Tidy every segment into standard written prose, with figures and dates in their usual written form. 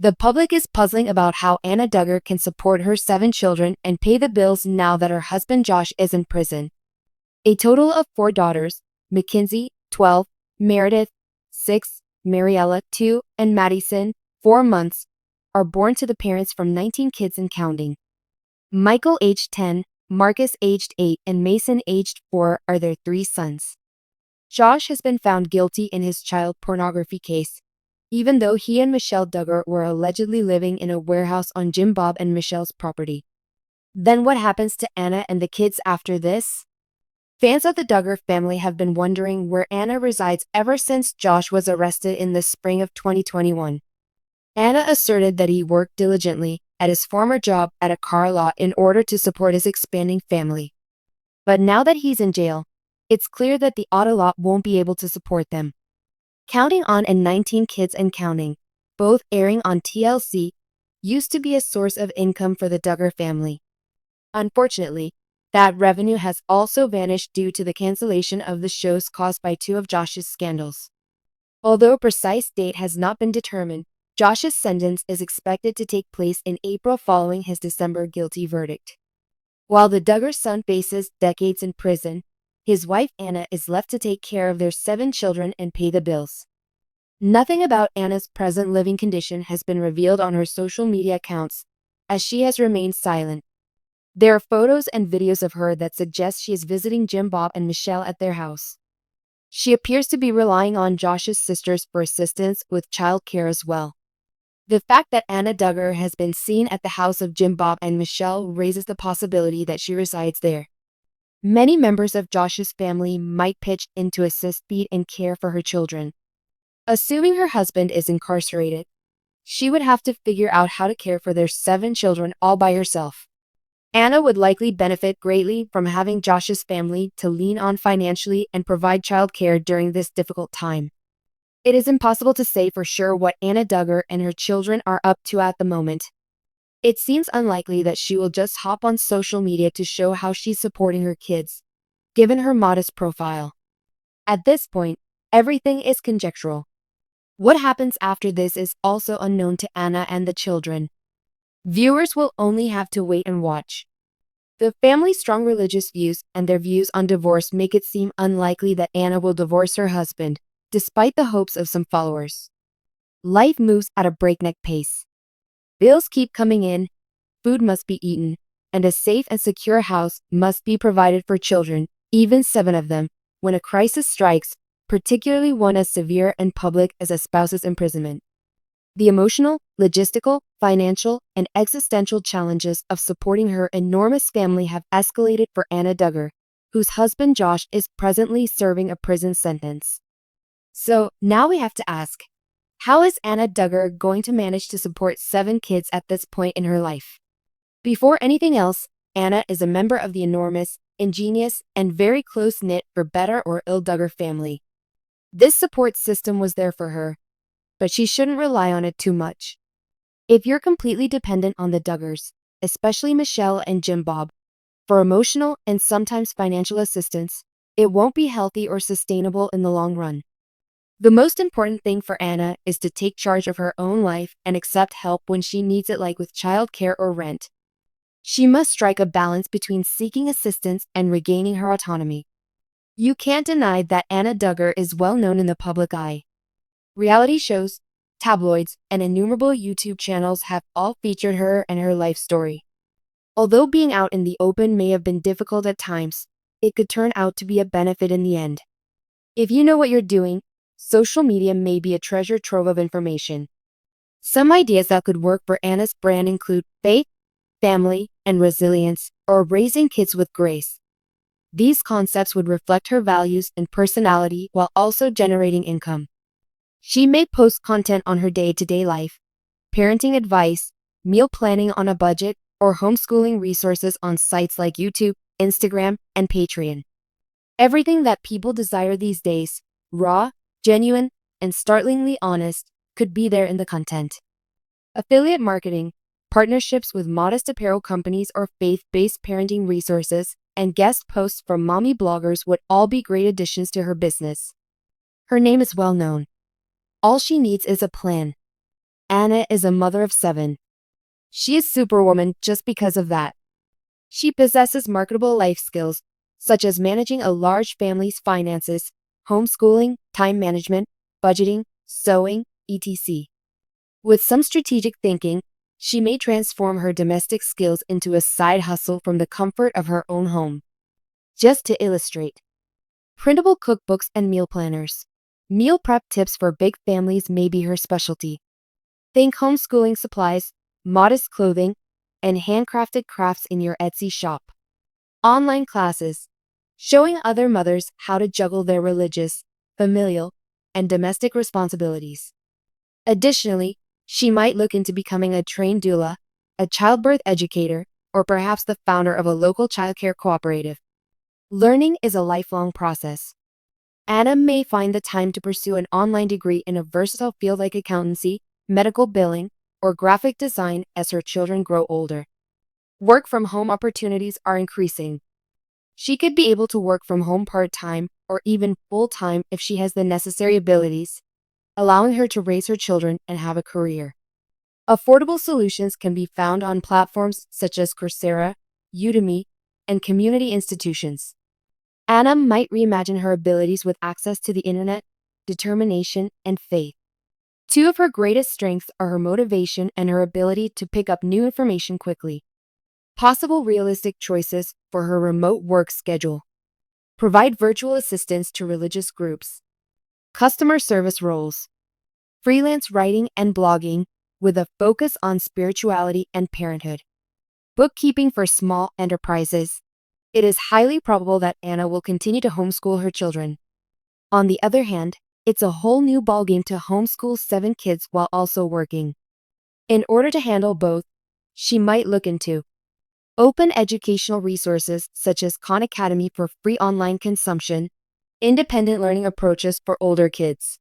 The public is puzzling about how Anna Duggar can support her 7 children and pay the bills now that her husband Josh is in prison. A total of 4 daughters, Mackenzie, 12, Meredith, 6, Mariella, 2, and Madison, 4 months, are born to the parents from 19 kids and counting. Michael, aged 10, Marcus, aged 8, and Mason, aged 4, are their 3 sons. Josh has been found guilty in his child pornography case, even though he and Michelle Duggar were allegedly living in a warehouse on Jim Bob and Michelle's property. Then what happens to Anna and the kids after this? Fans of the Duggar family have been wondering where Anna resides ever since Josh was arrested in the spring of 2021. Anna asserted that he worked diligently at his former job at a car lot in order to support his expanding family. But now that he's in jail, it's clear that the auto lot won't be able to support them. Counting On and 19 Kids and Counting, both airing on TLC, used to be a source of income for the Duggar family. Unfortunately, that revenue has also vanished due to the cancellation of the shows caused by 2 of Josh's scandals. Although a precise date has not been determined, Josh's sentence is expected to take place in April following his December guilty verdict. While the Duggar son faces decades in prison, his wife Anna is left to take care of their 7 children and pay the bills. Nothing about Anna's present living condition has been revealed on her social media accounts, as she has remained silent. There are photos and videos of her that suggest she is visiting Jim Bob and Michelle at their house. She appears to be relying on Josh's sisters for assistance with child care as well. The fact that Anna Duggar has been seen at the house of Jim Bob and Michelle raises the possibility that she resides there. Many members of Josh's family might pitch in to assist feed and care for her children. Assuming her husband is incarcerated, she would have to figure out how to care for their 7 children all by herself. Anna would likely benefit greatly from having Josh's family to lean on financially and provide child care during this difficult time. It is impossible to say for sure what Anna Duggar and her children are up to at the moment. It seems unlikely that she will just hop on social media to show how she's supporting her kids, given her modest profile. At this point, everything is conjectural. What happens after this is also unknown to Anna and the children. Viewers will only have to wait and watch. The family's strong religious views and their views on divorce make it seem unlikely that Anna will divorce her husband, despite the hopes of some followers. Life moves at a breakneck pace. Bills keep coming in, food must be eaten, and a safe and secure house must be provided for children, even 7 of them, when a crisis strikes, particularly one as severe and public as a spouse's imprisonment. The emotional, logistical, financial, and existential challenges of supporting her enormous family have escalated for Anna Duggar, whose husband Josh is presently serving a prison sentence. So now we have to ask, how is Anna Duggar going to manage to support 7 kids at this point in her life? Before anything else, Anna is a member of the enormous, ingenious, and very close-knit, for better or ill, Duggar family. This support system was there for her, but she shouldn't rely on it too much. If you're completely dependent on the Duggars, especially Michelle and Jim Bob, for emotional and sometimes financial assistance, it won't be healthy or sustainable in the long run. The most important thing for Anna is to take charge of her own life and accept help when she needs it, like with childcare or rent. She must strike a balance between seeking assistance and regaining her autonomy. You can't deny that Anna Duggar is well known in the public eye. Reality shows, tabloids, and innumerable YouTube channels have all featured her and her life story. Although being out in the open may have been difficult at times, it could turn out to be a benefit in the end. If you know what you're doing, social media may be a treasure trove of information. Some ideas that could work for Anna's brand include faith, family, and resilience, or raising kids with grace. These concepts would reflect her values and personality while also generating income. She may post content on her day-to-day life, parenting advice, meal planning on a budget, or homeschooling resources on sites like YouTube, Instagram, and Patreon. Everything that people desire these days, raw, genuine, and startlingly honest, could be there in the content. Affiliate marketing, partnerships with modest apparel companies or faith-based parenting resources, and guest posts from mommy bloggers would all be great additions to her business. Her name is well known. All she needs is a plan. Anna is a mother of 7. She is superwoman just because of that. She possesses marketable life skills, such as managing a large family's finances, homeschooling, time management, budgeting, sewing, etc. With some strategic thinking, she may transform her domestic skills into a side hustle from the comfort of her own home. Just to illustrate, printable cookbooks and meal planners. Meal prep tips for big families may be her specialty. Think homeschooling supplies, modest clothing, and handcrafted crafts in your Etsy shop. Online classes, showing other mothers how to juggle their religious, familial, and domestic responsibilities. Additionally, she might look into becoming a trained doula, a childbirth educator, or perhaps the founder of a local childcare cooperative. Learning is a lifelong process. Anna may find the time to pursue an online degree in a versatile field like accountancy, medical billing, or graphic design as her children grow older. Work from home opportunities are increasing. She could be able to work from home part-time or even full-time if she has the necessary abilities, allowing her to raise her children and have a career. Affordable solutions can be found on platforms such as Coursera, Udemy, and community institutions. Anna might reimagine her abilities with access to the internet, determination, and faith. 2 of her greatest strengths are her motivation and her ability to pick up new information quickly. Possible realistic choices for her remote work schedule. Provide virtual assistance to religious groups. Customer service roles. Freelance writing and blogging with a focus on spirituality and parenthood. Bookkeeping for small enterprises. It is highly probable that Anna will continue to homeschool her children. On the other hand, it's a whole new ballgame to homeschool 7 kids while also working. In order to handle both, she might look into open educational resources such as Khan Academy for free online consumption, independent learning approaches for older kids,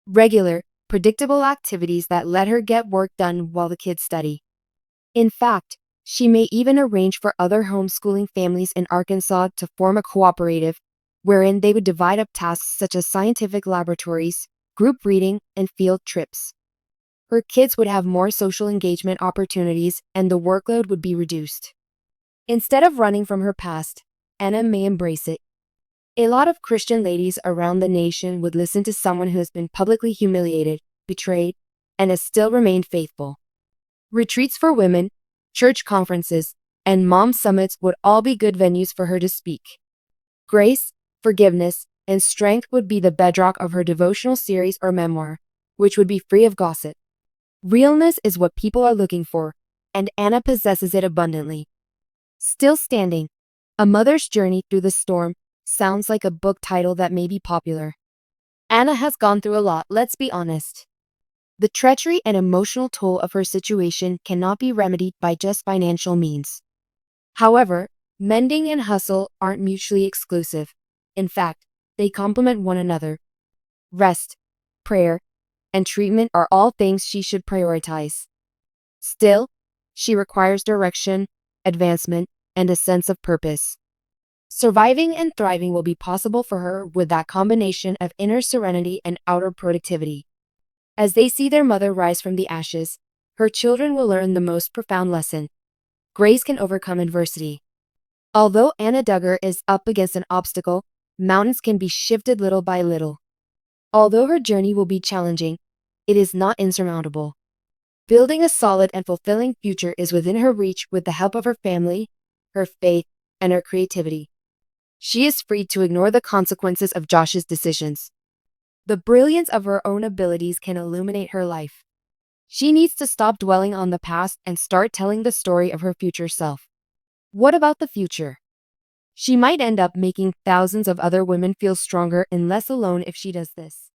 regular, predictable activities that let her get work done while the kids study. In fact, she may even arrange for other homeschooling families in Arkansas to form a cooperative, wherein they would divide up tasks such as scientific laboratories, group reading, and field trips. Her kids would have more social engagement opportunities and the workload would be reduced. Instead of running from her past, Anna may embrace it. A lot of Christian ladies around the nation would listen to someone who has been publicly humiliated, betrayed, and has still remained faithful. Retreats for women, church conferences, and mom summits would all be good venues for her to speak. Grace, forgiveness, and strength would be the bedrock of her devotional series or memoir, which would be free of gossip. Realness is what people are looking for, and Anna possesses it abundantly. Still Standing, A Mother's Journey Through the Storm, sounds like a book title that may be popular. Anna has gone through a lot, let's be honest. The treachery and emotional toll of her situation cannot be remedied by just financial means. However, mending and hustle aren't mutually exclusive. In fact, they complement one another. Rest, prayer, and treatment are all things she should prioritize. Still, she requires direction, advancement, and a sense of purpose. Surviving and thriving will be possible for her with that combination of inner serenity and outer productivity. As they see their mother rise from the ashes, her children will learn the most profound lesson. Grace can overcome adversity. Although Anna Duggar is up against an obstacle, mountains can be shifted little by little. Although her journey will be challenging, it is not insurmountable. Building a solid and fulfilling future is within her reach with the help of her family, her faith, and her creativity. She is free to ignore the consequences of Josh's decisions. The brilliance of her own abilities can illuminate her life. She needs to stop dwelling on the past and start telling the story of her future self. What about the future? She might end up making thousands of other women feel stronger and less alone if she does this.